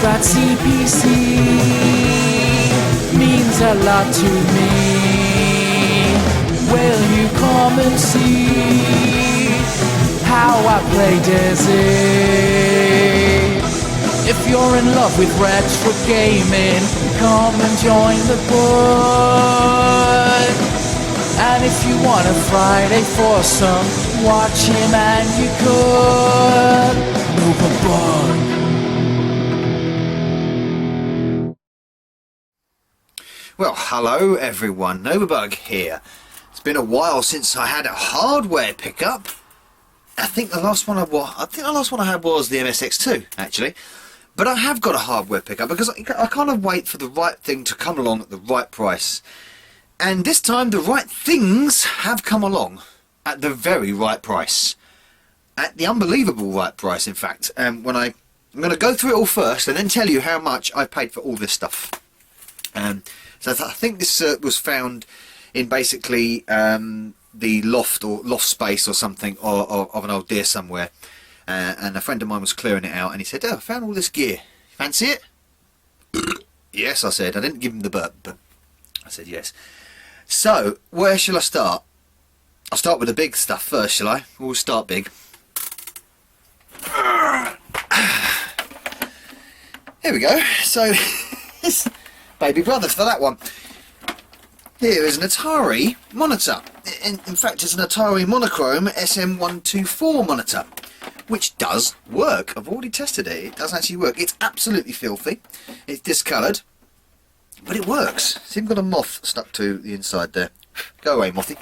that CPC means a lot to me. Will you come and see how I play Dizzy? If you're in love with retro gaming, come and join the board. And if you want a Friday foursome, watch him and you could. Novabug. Well, hello everyone, Novabug here. It's been a while since I had a hardware pickup. I think the last one I had was the MSX2, actually. But I have got a hardware pickup because I kind of wait for the right thing to come along at the right price. And this time the right things have come along at the very right price. At the unbelievable right price, in fact. I'm going to go through it all first and then tell you how much I paid for all this stuff. So I think this was found in basically the loft space or something of an old deer somewhere. And a friend of mine was clearing it out and he said, "Oh, I found all this gear. Fancy it?" Yes, I said. I didn't give him the burp, but I said yes. So, where shall I start? I'll start with the big stuff first, shall I? We'll start big. Here we go. So, it's baby brothers for that one. Here is an Atari monitor. In fact, it's an Atari monochrome SM124 monitor, which does work. I've already tested it. It does actually work. It's absolutely filthy. It's discoloured, but it works. It's even got a moth stuck to the inside there. Go away, mothy.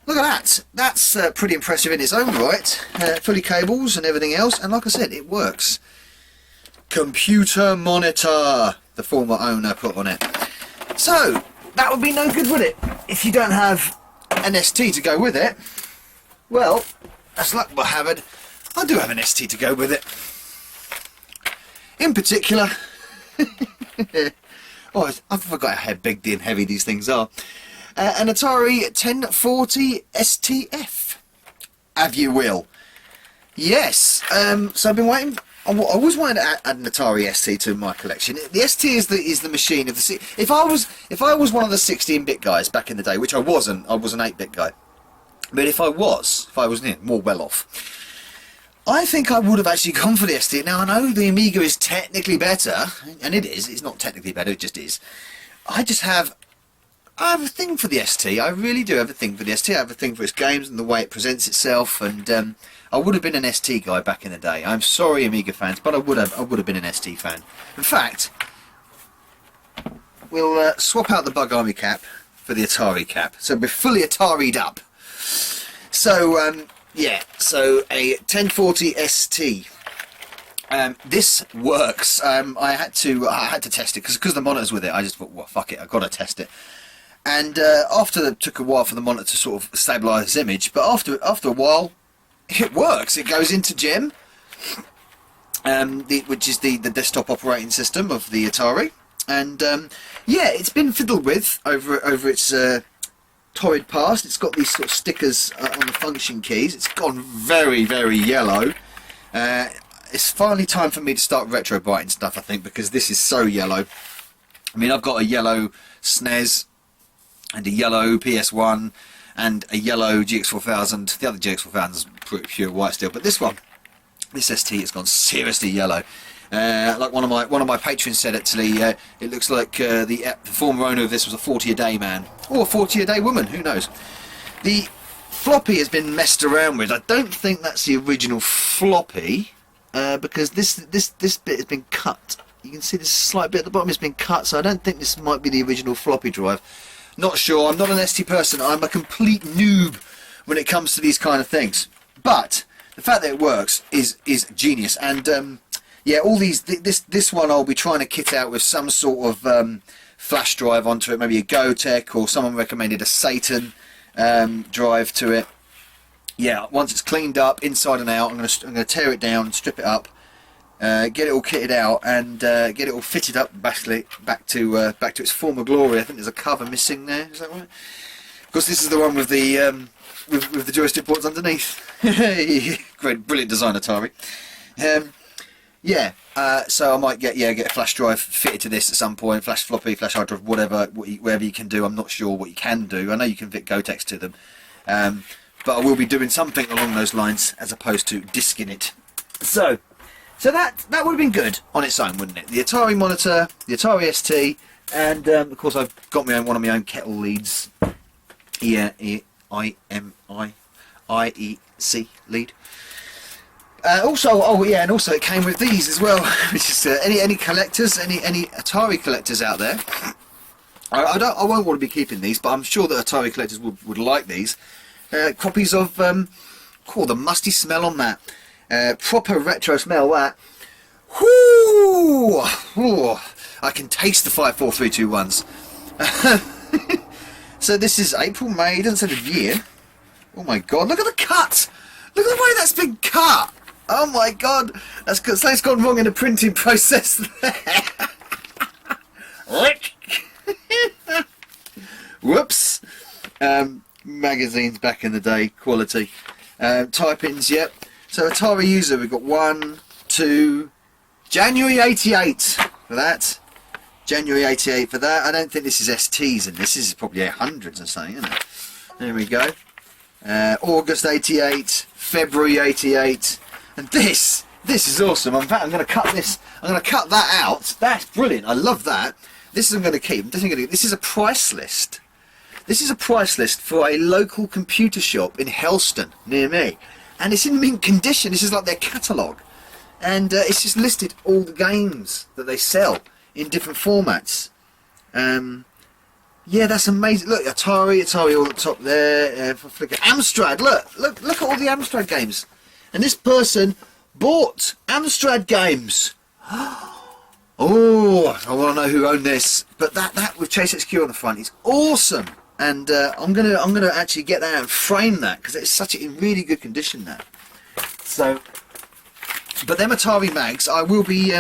Look at that. That's pretty impressive in its own right. Fully cables and everything else, and like I said, it works. Computer monitor, the former owner put on it. So, that would be no good, would it? If you don't have an ST to go with it. Well, as luck will have it, I do have an ST to go with it. In particular, oh, I forgot how big and heavy these things are. An Atari 1040 STF, have you will. Yes, so I've been waiting. I always wanted to add an Atari ST to my collection. The ST is the machine of the. If I was one of the 16-bit guys back in the day, which I wasn't, I was an 8-bit guy. But if I was more well off, I think I would have actually gone for the ST. Now I know the Amiga is technically better, and it is. It's not technically better, it just is. I have a thing for the ST. I really do have a thing for the ST. I have a thing for its games and the way it presents itself, and I would have been an ST guy back in the day. I'm sorry, Amiga fans, but I would have been an ST fan. In fact, we'll swap out the Bug Army cap for the Atari cap, so we're fully Atari'd up. So yeah, so a 1040 ST. This works. I had to test it because the monitor's with it. I just thought, well, fuck it, I've got to test it. And after it took a while for the monitor to sort of stabilise its image, but after a while, it works. It goes into GEM, which is the desktop operating system of the Atari, and yeah, it's been fiddled with over its torrid past. It's got these sort of stickers on the function keys. It's gone very, very yellow. It's finally time for me to start retro biting stuff, I think, because this is so yellow. I mean, I've got a yellow SNES and a yellow PS1 and a yellow GX4000. The other GX4000 is pretty pure white still, but this ST has gone seriously yellow. Like one of my patrons said, actually, it looks like the former owner of this was a 40-a-day man, or a 40-a-day woman, who knows. The floppy has been messed around with. I don't think that's the original floppy, because this bit has been cut. You can see this slight bit at the bottom has been cut, so I don't think this might be the original floppy drive. Not sure. I'm not an ST person. I'm a complete noob when it comes to these kind of things. But the fact that it works is genius. And yeah, all these this one I'll be trying to kit out with some sort of flash drive onto it, maybe a Gotek, or someone recommended a Satan drive to it. Yeah, once it's cleaned up inside and out, I'm going to tear it down, strip it up, get it all kitted out, and get it all fitted up basically back to its former glory. I think there's a cover missing there. Is that right? Of course, this is the one with the joystick ports underneath. Great, brilliant design, Atari. yeah, so I might get a flash drive fitted to this at some point, flash floppy, flash hard drive, whatever you can do. I'm not sure what you can do. I know you can fit Gotex to them, but I will be doing something along those lines as opposed to disking it. So that would have been good on its own, wouldn't it? The Atari monitor, the Atari ST, and of course I've got one of my own kettle leads. IEC lead. Also it came with these as well, which is any collectors, any Atari collectors out there. I won't want to be keeping these, but I'm sure that Atari collectors would like these. Copies of the musty smell on that. Proper retro smell, that. Whoo! Oh, I can taste the 54321s. So this is April, May, it doesn't say the year. Oh my god, look at the cut! Look at the way that's been cut! Oh my god, that's good. Something's gone wrong in the printing process there. Whoops. Magazines back in the day, quality. Type-ins, yep. So Atari user, we've got 1, 2, January 88 for that. January 88 for that. I don't think this is STs in this. This is probably 800s or something, isn't it? There we go. August 88, February 88, and this is awesome. In fact, I'm going to cut this. I'm going to cut that out. That's brilliant. I love that. This is I'm going to keep. This is a price list. This is a price list for a local computer shop in Helston near me, and it's in mint condition. This is like their catalogue, and it's just listed all the games that they sell in different formats. Yeah, that's amazing. Look, Atari all at the top there. Amstrad, look at all the Amstrad games. And this person bought Amstrad games. Oh, I want to know who owned this. But that with Chase HQ on the front is awesome. And I'm gonna actually get that out and frame that because it's such in really good condition now. So, but them Atari mags, I will be.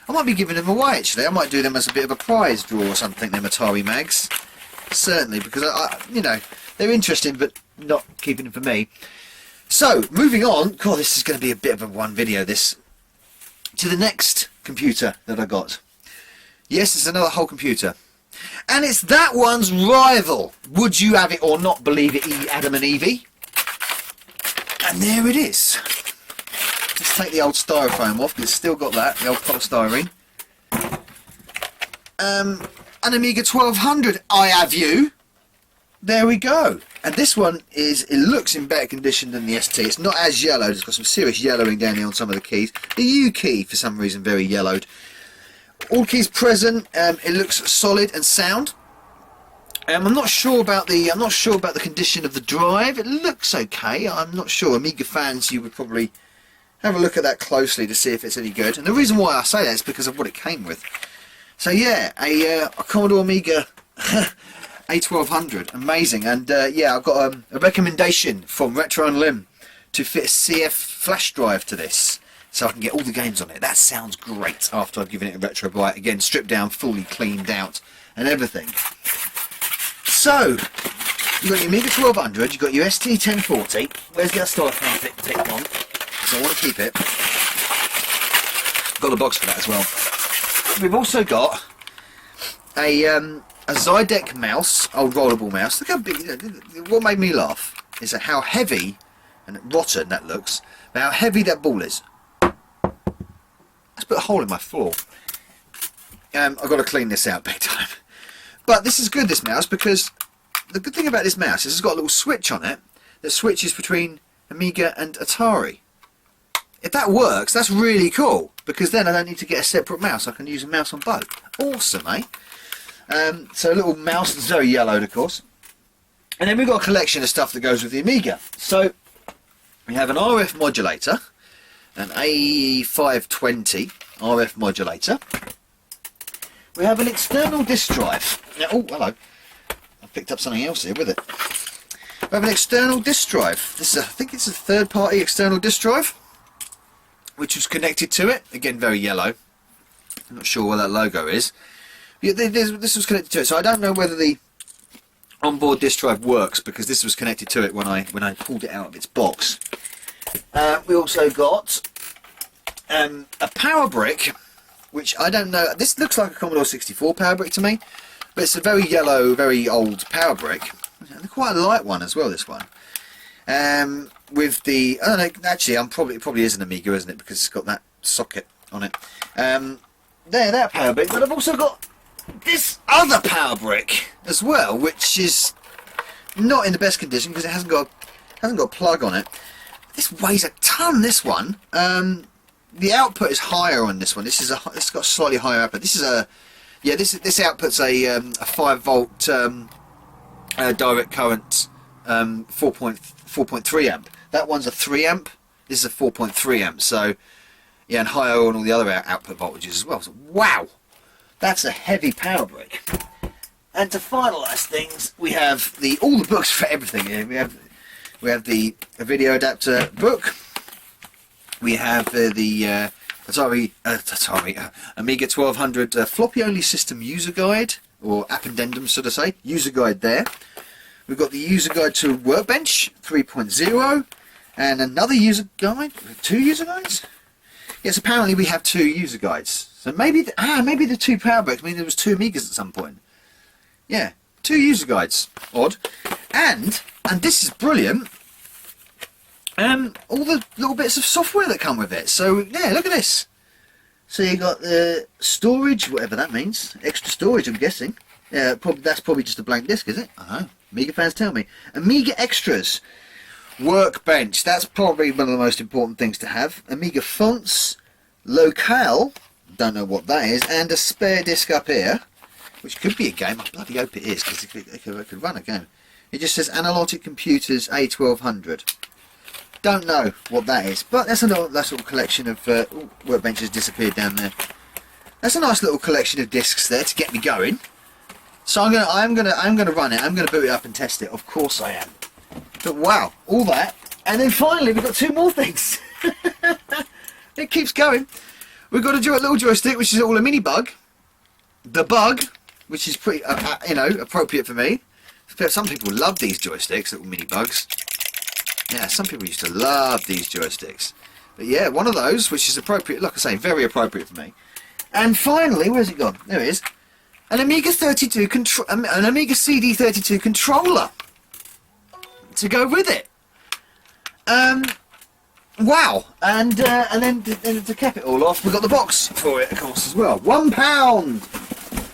I might be giving them away actually. I might do them as a bit of a prize draw or something. Them Atari mags, certainly, because you know, they're interesting, but not keeping them for me. So moving on. God, this is going to be a bit of a one video. This to the next computer that I got. Yes, it's another whole computer, and it's that one's rival. Would you have it or not believe it, Adam and Evie? And there it is. Let's take the old styrofoam off, because it's still got that, the old polystyrene. An Amiga 1200, I have you. There we go. And this one it looks in better condition than the ST. It's not as yellowed, it's got some serious yellowing down here on some of the keys. The U key, for some reason, very yellowed. All keys present, it looks solid and sound. I'm not sure about the condition of the drive. It looks okay. I'm not sure. Amiga fans, you would probably have a look at that closely to see if it's any good. And the reason why I say that is because of what it came with. So yeah, a Commodore Amiga A1200, amazing. And yeah, I've got a recommendation from Retro and Lim to fit a CF flash drive to this, so I can get all the games on it. That sounds great after I've given it a retro bite. Again, stripped down, fully cleaned out and everything. So, you've got your Amiga 1200, you've got your ST 1040. Where's the styrofoam pick on? So I want to keep it. Got a box for that as well. We've also got a Zydeck mouse, old rollable mouse. Look how big. What made me laugh is at how heavy and rotten that looks, but how heavy that ball is. Let's put a hole in my floor. I've got to clean this out big time. But this is good, this mouse, because the good thing about this mouse is it's got a little switch on it that switches between Amiga and Atari. If that works, that's really cool, because then I don't need to get a separate mouse. I can use a mouse on both. Awesome, eh? So a little mouse that's very yellowed, of course. And then we've got a collection of stuff that goes with the Amiga. So we have an RF modulator, an A520 RF modulator. We have an external disk drive. Now, oh, hello. I picked up something else here with it. We have an external disk drive. This is, I think it's a third-party external disk drive, which was connected to it. Again, very yellow. I'm not sure what that logo is. Yeah, this was connected to it, so I don't know whether the onboard disk drive works, because this was connected to it when I pulled it out of its box. We also got a power brick, which I don't know. This looks like a Commodore 64 power brick to me, but it's a very yellow, very old power brick. And quite a light one as well, this one. With the, I don't know, actually, it probably is an Amiga, isn't it? Because it's got that socket on it. There, that power brick. But I've also got this other power brick as well, which is not in the best condition because it hasn't got a plug on it. This weighs a ton. This one. The output is higher on this one. It's got a slightly higher output. This is a, yeah, this outputs a 5-volt direct current 4.3 amp. That one's a 3 amp. This is a 4.3 amp. So yeah, and higher on all the other output voltages as well. So wow, that's a heavy power brick. And to finalise things, we have all the books for everything here. We have the video adapter book. We have the Atari Amiga 1200 floppy only system user guide, or appendendum, should I say, user guide there. We've got the user guide to Workbench 3.0 and another user guide. 2 user guides? Yes, apparently we have 2 user guides. So maybe the 2 power bricks mean there was 2 Amigas at some point. Yeah, 2 user guides. Odd. And this is brilliant. All the little bits of software that come with it. So yeah, look at this. So you got the storage, whatever that means, extra storage, I'm guessing. Yeah, that's probably just a blank disc, is it? I don't know. Amiga fans tell me. Amiga extras, Workbench. That's probably one of the most important things to have. Amiga fonts, locale. Don't know what that is, and a spare disc up here, which could be a game. I bloody hope it is, because it could run a game. It just says Analogic Computers A1200. Don't know what that is, but that's a little collection of Workbench has disappeared down there. That's a nice little collection of discs there to get me going. So I'm gonna run it. I'm gonna boot it up and test it. Of course I am. But wow, all that, and then finally we've got 2 more things. It keeps going. We've got a little joystick, which is all a mini bug. The bug, which is pretty, appropriate for me. Some people love these joysticks, little mini bugs. Yeah, some people used to love these joysticks. But yeah, one of those, which is appropriate, like I say, very appropriate for me. And finally, where's it gone? There it is. An Amiga 32 an Amiga CD32 controller to go with it. Wow, and then to cap it all off, we've got the box for it, of course, as well. £1,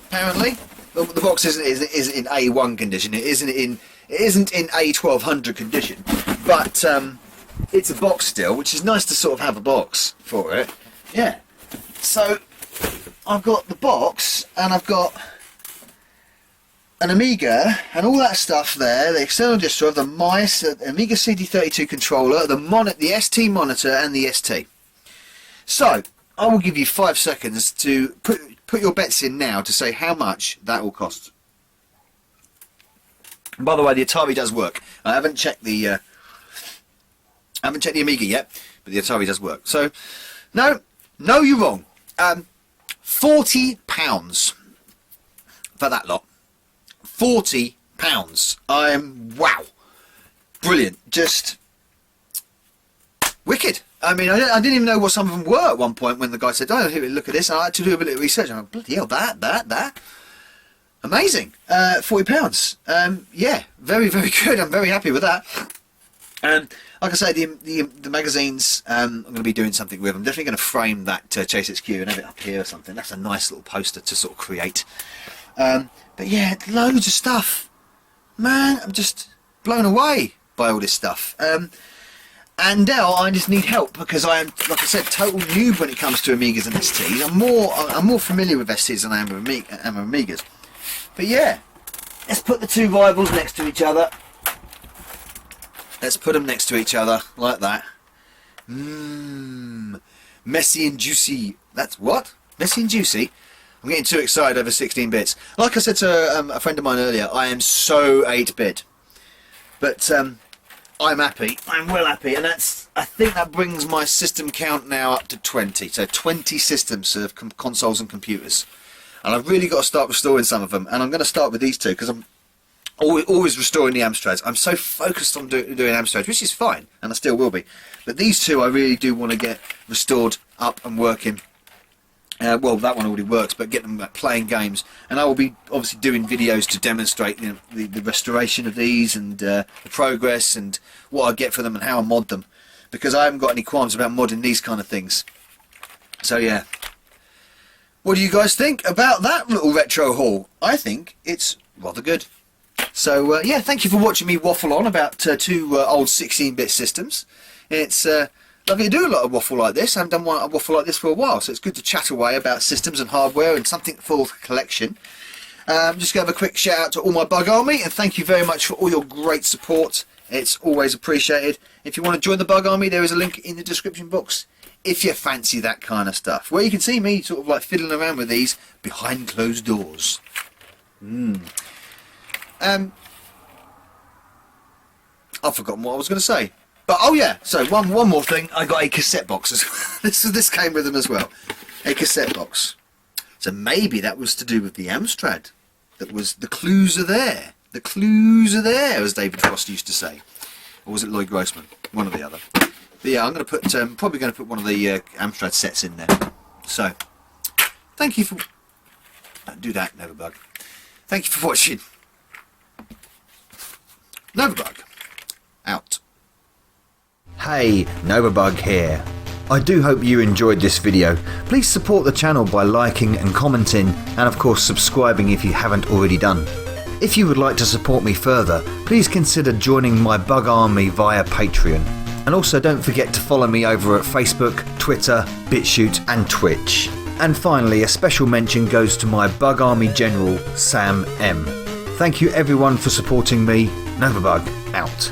apparently. The box isn't in A1 condition. It isn't in A1200 condition, but it's a box still, which is nice to sort of have a box for it. Yeah. So I've got the box, and I've got an Amiga and all that stuff there, the external disk drive, the mice, the Amiga CD32 controller, the ST monitor, and the ST. So I will give you 5 seconds to put your bets in now to say how much that will cost. And by the way, the Atari does work. I haven't checked the Amiga yet, but the Atari does work. So no, you're wrong. £40 for that lot. £40. Wow, brilliant, just wicked. I mean, I didn't even know what some of them were at one point when the guy said, "Oh, here, look at this." And I had to do a bit of research. I'm like, bloody hell, that, amazing. £40. Yeah, very, very good. I'm very happy with that. Like I say, the magazines, I'm going to be doing something with. I'm definitely going to frame that Joysticks and have it up here or something. That's a nice little poster to sort of create. But yeah, loads of stuff. Man, I'm just blown away by all this stuff. And now I just need help because I am, like I said, total noob when it comes to Amigas and STs. I'm more familiar with STs than I am with Amigas. But yeah, let's put the 2 rivals next to each other. Let's put them next to each other like that. Messy and juicy. That's what? Messy and juicy? I'm getting too excited over 16 bits. Like I said to a friend of mine earlier, I am so 8-bit. But I'm happy. I'm well happy. And I think that brings my system count now up to 20. So 20 systems of consoles and computers. And I've really got to start restoring some of them. And I'm going to start with these 2 because Always restoring the Amstrads. I'm so focused on doing Amstrads, which is fine, and I still will be. But these two I really do want to get restored up and working. Well, that one already works, but get them playing games. And I will be obviously doing videos to demonstrate the restoration of these and the progress and what I get for them and how I mod them. Because I haven't got any qualms about modding these kind of things. So yeah. What do you guys think about that little retro haul? I think it's rather good. So yeah, thank you for watching me waffle on about two old 16-bit systems. It's lovely to do a lot of waffle like this. I haven't done a waffle like this for a while, so it's good to chat away about systems and hardware and something for the collection. Just going to have a quick shout out to all my Bug Army, and thank you very much for all your great support. It's always appreciated. If you want to join the Bug Army, there is a link in the description box if you fancy that kind of stuff, where you can see me sort of like fiddling around with these behind closed doors. I've forgotten what I was going to say. But oh yeah, so one more thing. I got a cassette box as well. This came with them as well. A cassette box. So maybe that was to do with the Amstrad. That was the clues are there. The clues are there, as David Frost used to say. Or was it Lloyd Grossman? One or the other. But yeah, I'm going to put probably going to put one of the Amstrad sets in there. So thank you for. Don't do that, Novabug. Thank you for watching. Novabug out. Hey, Novabug here. I do hope you enjoyed this video. Please support the channel by liking and commenting, and of course subscribing if you haven't already done. If you would like to support me further, please consider joining my Bug Army via Patreon. And also don't forget to follow me over at Facebook, Twitter, BitChute and Twitch. And finally, a special mention goes to my Bug Army General, Sam M. Thank you everyone for supporting me. Novabug out.